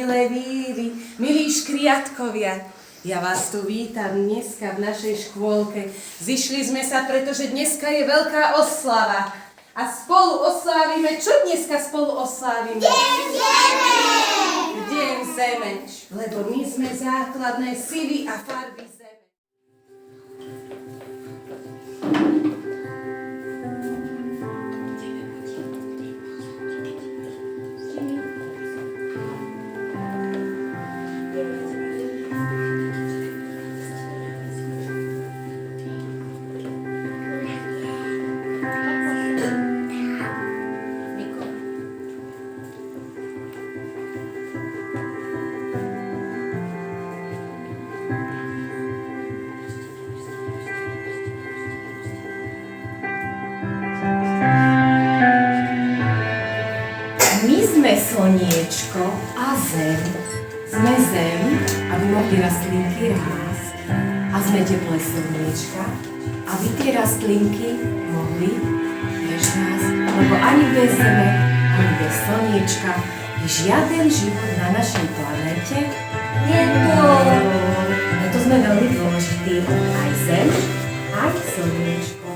milé víry, milí škriatkovia. Ja vás tu vítam dneska v našej škôlke. Zišli sme sa, pretože dneska je veľká oslava. A spolu oslávime, čo dneska spolu oslávime? Deň Zeme! Deň Zeme, lebo my sme základné sily a farby Zeme. Sme slniečko a zem. Sme zem, aby mohli rastlinky rásť. A sme teplé slniečka, aby tie rastlinky mohli tiež rásť. Lebo ani bez zeme, ani bez slniečka je žiaden život na našej planéte nebol. Preto sme veľmi dôležití. Aj zem, aj slniečko.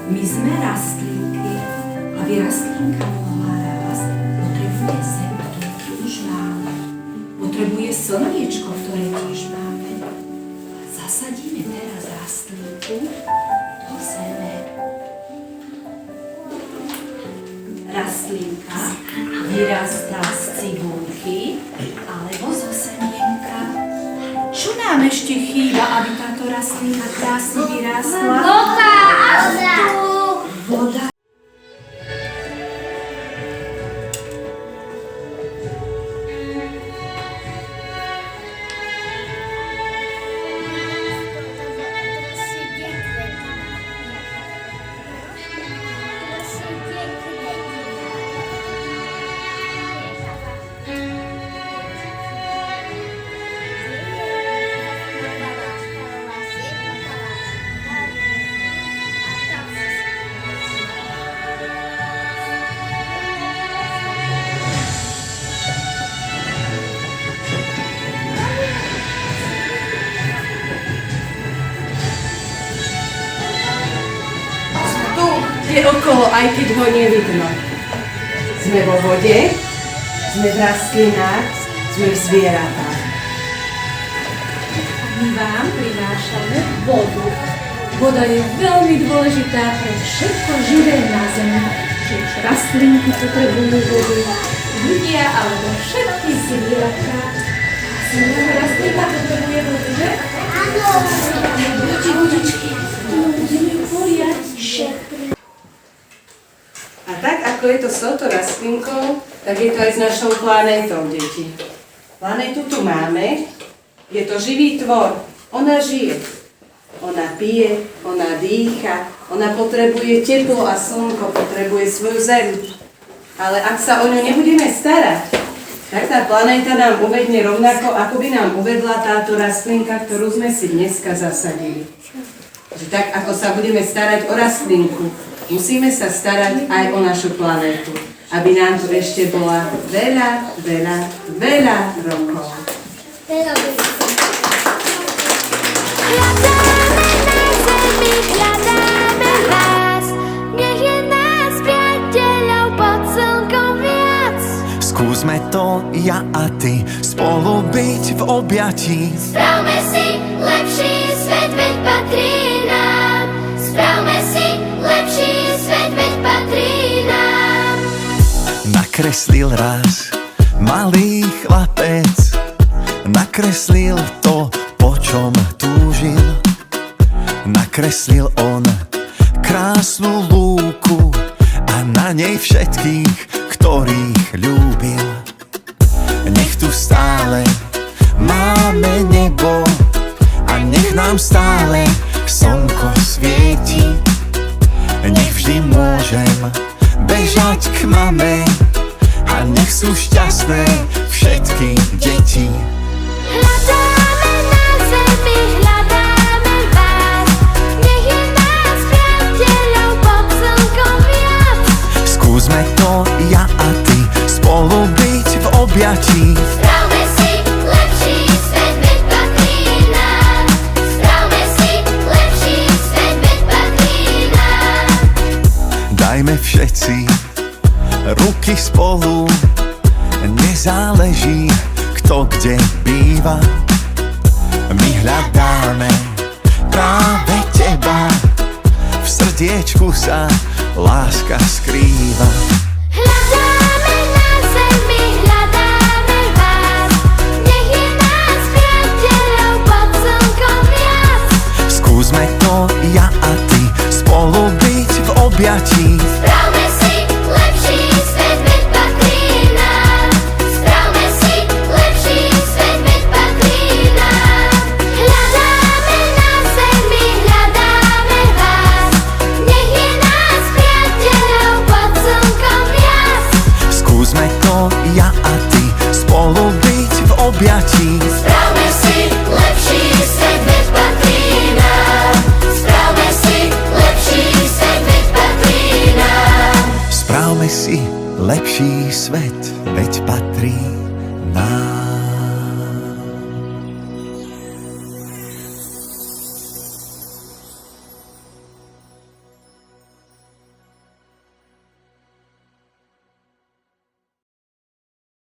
My sme rastlinky, aby rastlinka mohla rásť, potrebuje zem, ktorú už máme. Potrebuje slniečko, ktoré tiež máme. Zasadíme teraz rastlinku do zeme. Rastlinka vyrastá z cibulky alebo zo semienka. Čo nám ešte chýba, aby táto rastlinka krásne vyrástla? Voda. Okolo, aj keď ho nevidno. Sme vo vode, sme v rastlinách, sme v zvieratách. My vám prinášame vodu. Voda je veľmi dôležitá pre všetko živé na zemi. Či už rastlinky potrebujú vodu, ľudia alebo všetky zvieratá. Asi rastlinka potrebuje vodu, že? Áno! Dajte vodičky, budeme ju poliať. A tak, ako je to s touto rastlinkou, tak je to aj s našou planétou, deti. Planétu tu máme, je to živý tvor, ona žije. Ona pije, ona dýcha, ona potrebuje teplo a slnko, potrebuje svoju zem. Ale ak sa o ňu nebudeme starať, tak tá planéta nám uvedne rovnako, ako by nám uvedla táto rastlinka, ktorú sme si dneska zasadili. Že tak, ako sa budeme starať o rastlinku, musíme sa starať aj o našu planétu, aby nám tu ešte bola veľa, veľa, veľa rokov. Hľadáme vás, nech je nás priateľov pod slnkom viac. Skúsme to ja a ty, spolu byť v objatí. Spravme si lepší svet, veď patrí nám. Spravme si lepší svet, veď patrí nám. Nakreslil raz malý chlapec, nakreslil to, po čom túžil. Nakreslil on krásnu lúku nej všetkých, ktorých ľúbil. Nech tu stále máme nebo a nech nám stále slnko svieti. Nech vždy môžem bežať k mame a nech sú šťastné všetky deti. Hľadáme na zemi, hľadáme vás, nech je nás priateľov pod slnkom viac. Skúsme to ja a ty spolu byť v objatí. Spravme si lepší svet, veď patrí nám. Spravme si lepší svet, veď patrí nám. Dajme všetci ruky spolu, nezáleží kto kde býva. My hľadáme práve teba, v srdiečku sa láska skrýva. Hľadáme na zemi, hľadáme vás, nech je nás priateľov pod slnkom viac. Skúsme to ja a ty spolu byť v objatí. Spravme si lepší svet, veď patrí nám. Spravme si lepší svet, veď patrí nám. Hľadáme na zemi, hľadáme vás, nech je nás priateľov pod slnkom viac. Skúsme to ja a ty spolu byť v objatí. Spravme si lepší svet, veď patrí nám. Spravme si lepší svet, veď patrí nám. Správme si lepší svet, veď patrí nám.